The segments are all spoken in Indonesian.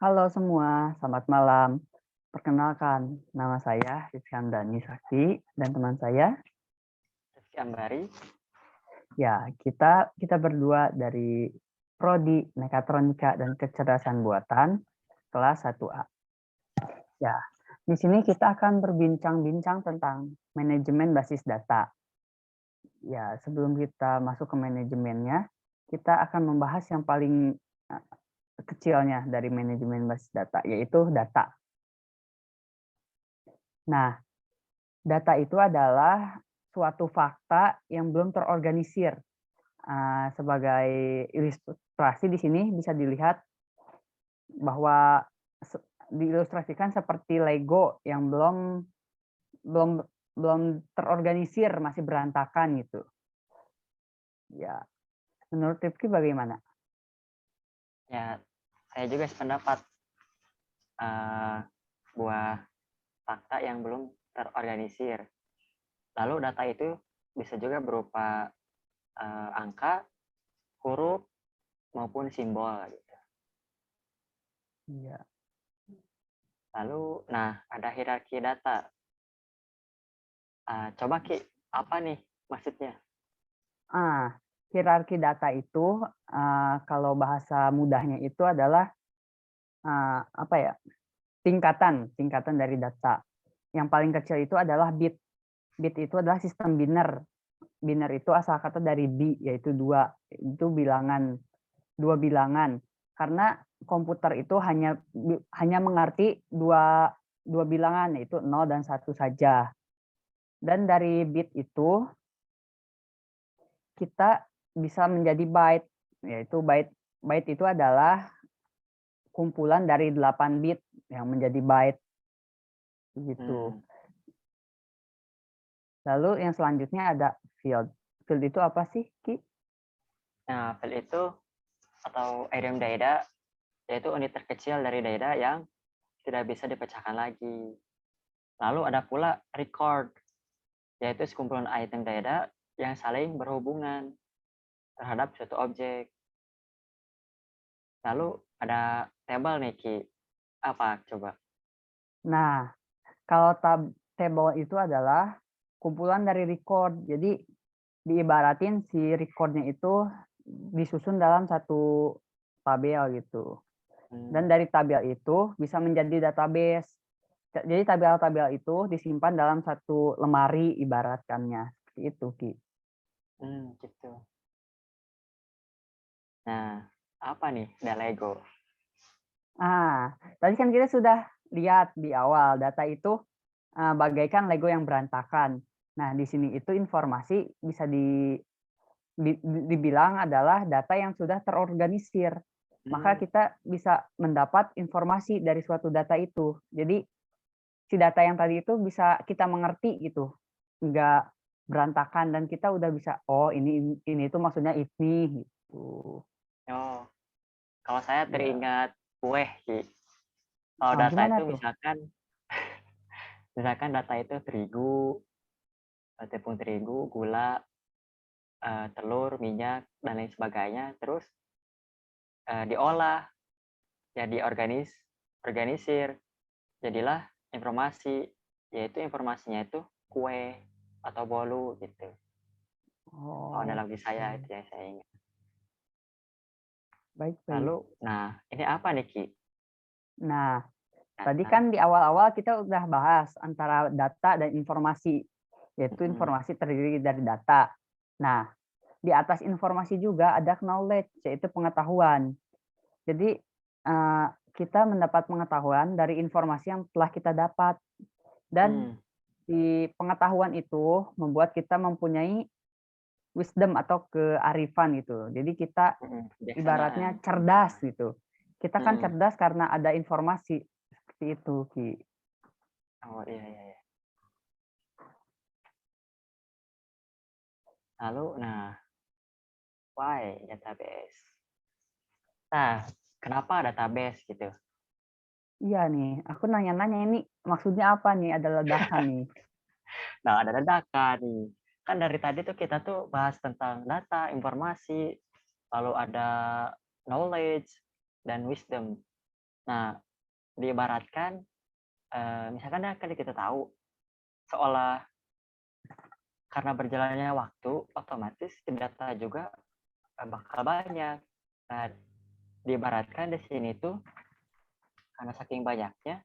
Halo semua, selamat malam. Perkenalkan, nama saya Rizkyandani Sakti dan teman saya. Rizky Ambari. Ya, kita berdua dari Prodi Mekatronika dan Kecerdasan Buatan kelas 1A. Ya, di sini kita akan berbincang-bincang tentang manajemen basis data. Ya, sebelum kita masuk ke manajemennya, kita akan membahas yang paling kecilnya dari manajemen basis data, yaitu data. Nah, data itu adalah suatu fakta yang belum terorganisir. Sebagai ilustrasi di sini bisa dilihat bahwa diilustrasikan seperti Lego yang belum belum terorganisir, masih berantakan gitu. Ya, menurut Rifki bagaimana? Ya, saya juga sependapat buah fakta yang belum terorganisir. Lalu data itu bisa juga berupa angka, huruf, maupun simbol gitu. Iya. Lalu, ada hierarki data. Coba Ki, apa nih maksudnya? Hierarki data itu kalau bahasa mudahnya itu adalah apa ya? Tingkatan dari data. Yang paling kecil itu adalah bit. Bit itu adalah sistem biner. Biner itu asal kata dari bi, yaitu dua. Itu bilangan, dua bilangan. Karena komputer itu hanya mengerti dua bilangan, yaitu 0 dan 1 saja. Dan dari bit itu kita bisa menjadi byte, yaitu byte itu adalah kumpulan dari 8 bit yang menjadi byte gitu. Lalu yang selanjutnya ada field. Field itu apa sih, Ki? Nah, field itu atau item data yaitu unit terkecil dari data yang tidak bisa dipecahkan lagi. Lalu ada pula record, yaitu sekumpulan item data yang saling berhubungan terhadap suatu objek. Lalu ada table nih, Ki. Apa coba? Nah, kalau table itu adalah kumpulan dari record. Jadi diibaratin si recordnya itu disusun dalam satu tabel gitu. Dan dari tabel itu bisa menjadi database. Jadi tabel-tabel itu disimpan dalam satu lemari ibaratkannya. Seperti itu, Ki. Gitu. Nah, apa nih Lego? Tadi kan kita sudah lihat di awal data itu bagaikan Lego yang berantakan. Nah, di sini itu informasi bisa dibilang adalah data yang sudah terorganisir. Maka kita bisa mendapat informasi dari suatu data itu. Jadi si data yang tadi itu bisa kita mengerti gitu, nggak berantakan dan kita udah bisa oh ini itu maksudnya ini gitu. Oh, kalau saya Ya. teringat kue, Ki. Kalau data Gimana itu tuh? misalkan data itu terigu, tepung terigu, gula, telur, minyak, dan lain sebagainya. Terus diolah, jadi organisir, jadilah informasi, yaitu informasinya itu kue atau bolu gitu. Kalau Oh, analogi saya itu yang saya ingat. baik baik. Lalu, ini apa nih Ki? Nah, tadi Data. kan di awal-awal kita udah bahas antara data dan informasi, yaitu Mm-mm. informasi terdiri dari data. Nah, di atas informasi juga ada knowledge, yaitu pengetahuan. Jadi kita mendapat pengetahuan dari informasi yang telah kita dapat. Dan di pengetahuan itu membuat kita mempunyai wisdom atau kearifan gitu. Jadi kita ibaratnya Kebijaksanaan. cerdas gitu. Kita kan Mm-mm. cerdas karena ada informasi seperti itu, Ki. Oh iya iya iya. Lalu, why database? Nah, kenapa database gitu? Iya nih, aku nanya-nanya ini maksudnya apa nih? Ada ledakan nih. Nah, ada ledakan nih. Kan dari tadi tuh kita tuh bahas tentang data, informasi, lalu ada knowledge dan wisdom. Nah, diibaratkan, misalkan kan kita tahu, seolah karena berjalannya waktu, otomatis data juga, bakal banyak. Nah, diibaratkan di sini tuh, karena saking banyaknya,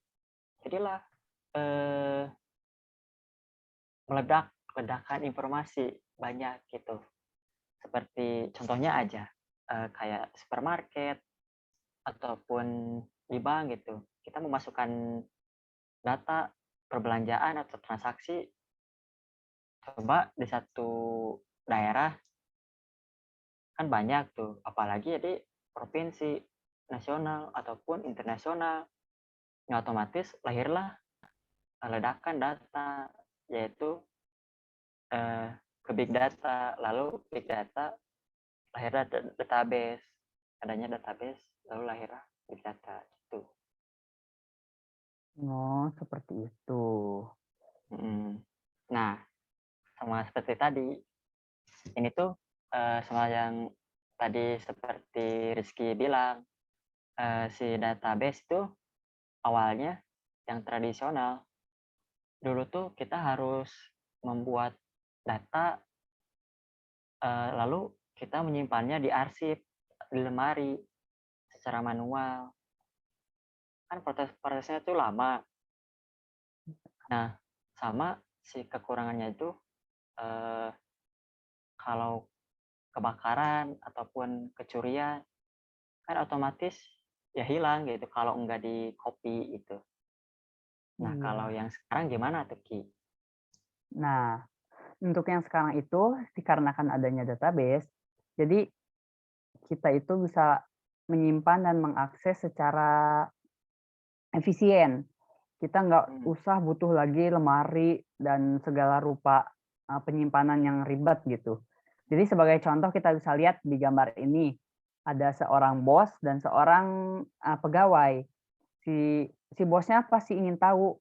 jadilah, eee, ledakan informasi banyak gitu. Seperti contohnya aja, kayak supermarket ataupun di bank gitu. Kita memasukkan data perbelanjaan atau transaksi, coba di satu daerah kan banyak tuh, apalagi di provinsi, nasional ataupun internasional. Nah, otomatis lahirlah ledakan data, yaitu eh, ke big data, lalu big data lahirlah database, adanya database, lalu lahirlah big data itu. Oh, seperti itu. Nah, sama seperti tadi, ini tuh sama yang tadi seperti Rizky bilang, si database itu awalnya yang tradisional. Dulu tuh kita harus membuat data, lalu kita menyimpannya di arsip, di lemari, secara manual. Kan prosesnya itu lama. Nah, sama si kekurangannya itu, eh, kalau kebakaran ataupun kecurian, kan otomatis ya hilang gitu kalau nggak di copy itu. Nah, kalau Iya. yang sekarang gimana tuh, Ki? Nah, untuk yang sekarang itu dikarenakan adanya database, jadi kita itu bisa menyimpan dan mengakses secara efisien. Kita nggak Hmm, usah butuh lagi lemari dan segala rupa, penyimpanan yang ribet gitu. Jadi sebagai contoh kita bisa lihat di gambar ini, ada seorang bos dan seorang, pegawai. Si si bosnya pasti ingin tahu,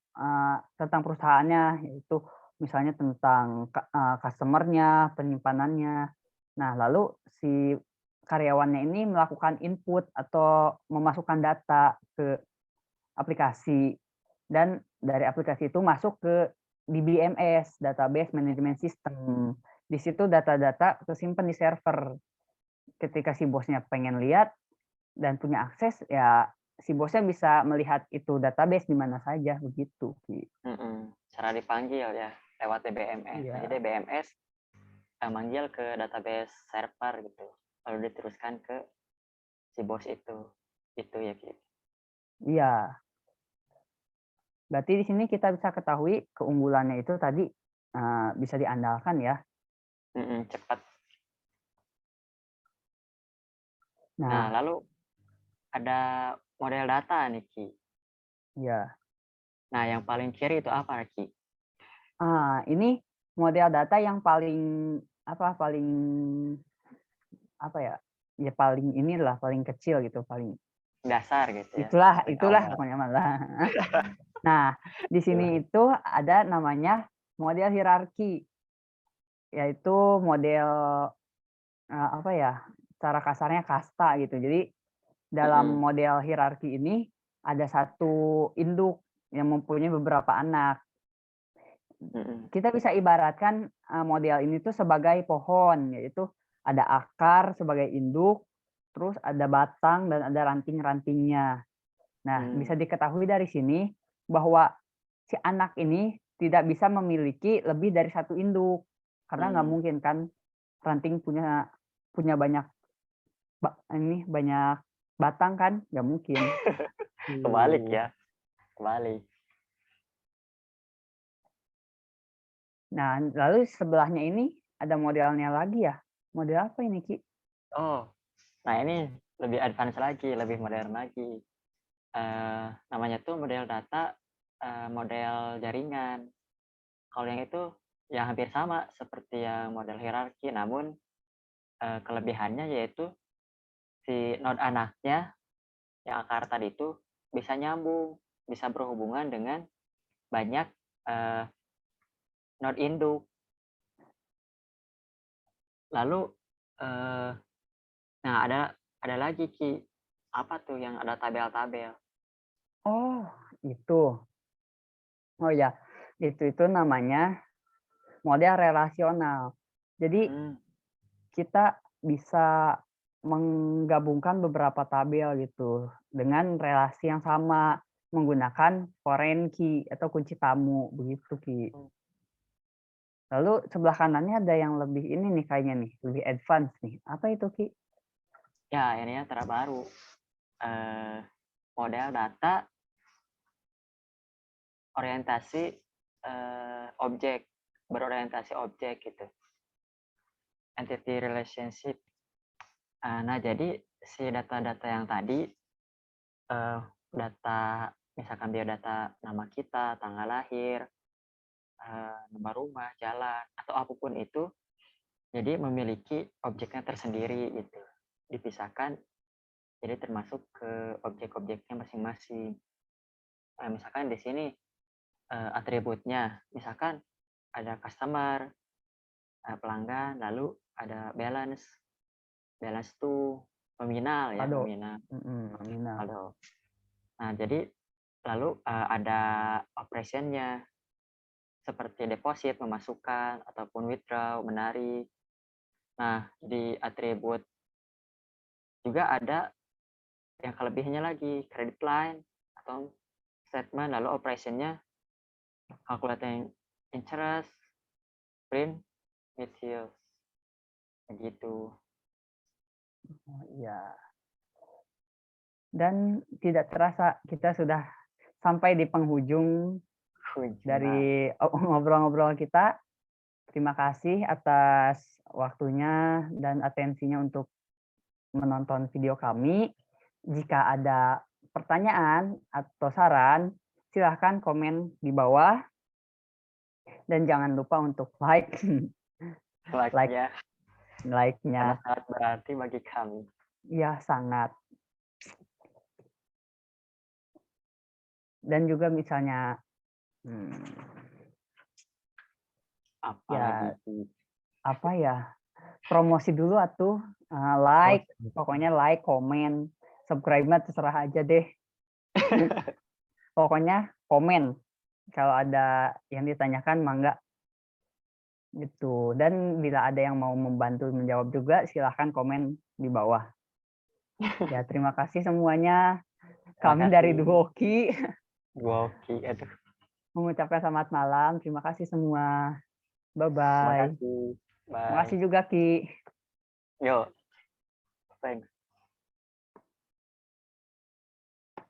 tentang perusahaannya, yaitu misalnya tentang customer-nya, penyimpanannya. Nah, lalu si karyawannya ini melakukan input atau memasukkan data ke aplikasi, dan dari aplikasi itu masuk ke DBMS, Database Management System. Di situ data-data tersimpan di server. Ketika si bosnya pengen lihat dan punya akses, ya si bosnya bisa melihat itu database di mana saja, begitu, Ki. Cara dipanggil ya lewat DBMS. Nah, jadi Iya, DBMS manggil ke database server gitu, lalu diteruskan ke si bos itu ya, Ki. iya. Berarti di sini kita bisa ketahui keunggulannya itu tadi, bisa diandalkan ya. Cepat. Nah, Nah, lalu ada model data nih, Ki. ya. Nah, yang paling kiri itu apa, Ki? Ini model data yang paling paling ya, ya paling inilah, paling kecil gitu, paling Dasar gitu ya, itulah paling itulah awal. pokoknya mah lah. Nah, di sini itu ada namanya model hierarki, yaitu model, cara kasarnya kasta gitu. Jadi dalam Mm-mm. model hierarki ini ada satu induk yang mempunyai beberapa anak. Mm-mm. Kita bisa ibaratkan, model ini tuh sebagai pohon, yaitu ada akar sebagai induk, terus ada batang dan ada ranting-rantingnya. Nah, Hmm. bisa diketahui dari sini bahwa si anak ini tidak bisa memiliki lebih dari satu induk, karena nggak Hmm. mungkin kan ranting punya punya banyak banyak batang kan, nggak mungkin. Kebalik Tuh. ya, kebalik. Nah, lalu sebelahnya ini ada modelnya lagi ya. Model apa ini, Ki? Oh, nah ini lebih advance lagi, lebih modern lagi. Namanya tuh model data, model jaringan. Kalau yang itu ya hampir sama seperti yang model hierarki, namun kelebihannya yaitu si node anaknya yang akar tadi itu bisa nyambung, bisa berhubungan dengan banyak eh, node induk. Lalu eh, nah ada lagi, Ki, apa tuh yang ada tabel-tabel. Oh, itu. Oh ya, itu namanya model relasional. Jadi Hmm, kita bisa menggabungkan beberapa tabel gitu dengan relasi yang sama menggunakan foreign key atau kunci tamu begitu Ki. hmm. Lalu sebelah kanannya ada yang lebih ini nih kayaknya nih, lebih advance nih. Apa itu Ki? Ya, ini yang terbaru. Eh, Model data orientasi objek, berorientasi objek gitu. Entity relationship. Nah, jadi si data-data yang tadi, data misalkan biodata nama kita, tanggal lahir, nomor rumah, jalan, atau apapun itu, jadi memiliki objeknya tersendiri gitu. Dipisahkan, jadi termasuk ke objek-objeknya masing-masing. Nah, misalkan di sini atributnya, misalkan ada customer, pelanggan, lalu ada balance, balance to nominal ya, Saldo. nominal, Nominal. saldo. Nah, jadi lalu ada operationnya seperti deposit, memasukkan, ataupun withdraw, menarik. Nah, di atribut juga ada yang kelebihannya lagi, credit line atau statement, lalu operationnya calculating interest, print, materials, begitu. Oh, iya. Dan tidak terasa kita sudah sampai di penghujung dari ngobrol-ngobrol kita. Terima kasih atas waktunya dan atensinya untuk menonton video kami. Jika ada pertanyaan atau saran, silahkan komen di bawah. Dan jangan lupa untuk like Like-nya karena like-nya. sangat berarti bagi kami. Ya, sangat. Dan juga misalnya Apalagi ya apa ya, promosi dulu atuh, like, pokoknya like, komen, subscribe mah terserah aja deh. Pokoknya komen, kalau ada yang ditanyakan mangga, gitu. Dan bila ada yang mau membantu menjawab juga silahkan komen di bawah. Ya, terima kasih semuanya. Kami dari Duoki Duoki, aduh. mengucapkan selamat malam. Terima kasih semua. Terima Bye-bye. kasih. Terima Bye. kasih juga Ki. Yo, thanks.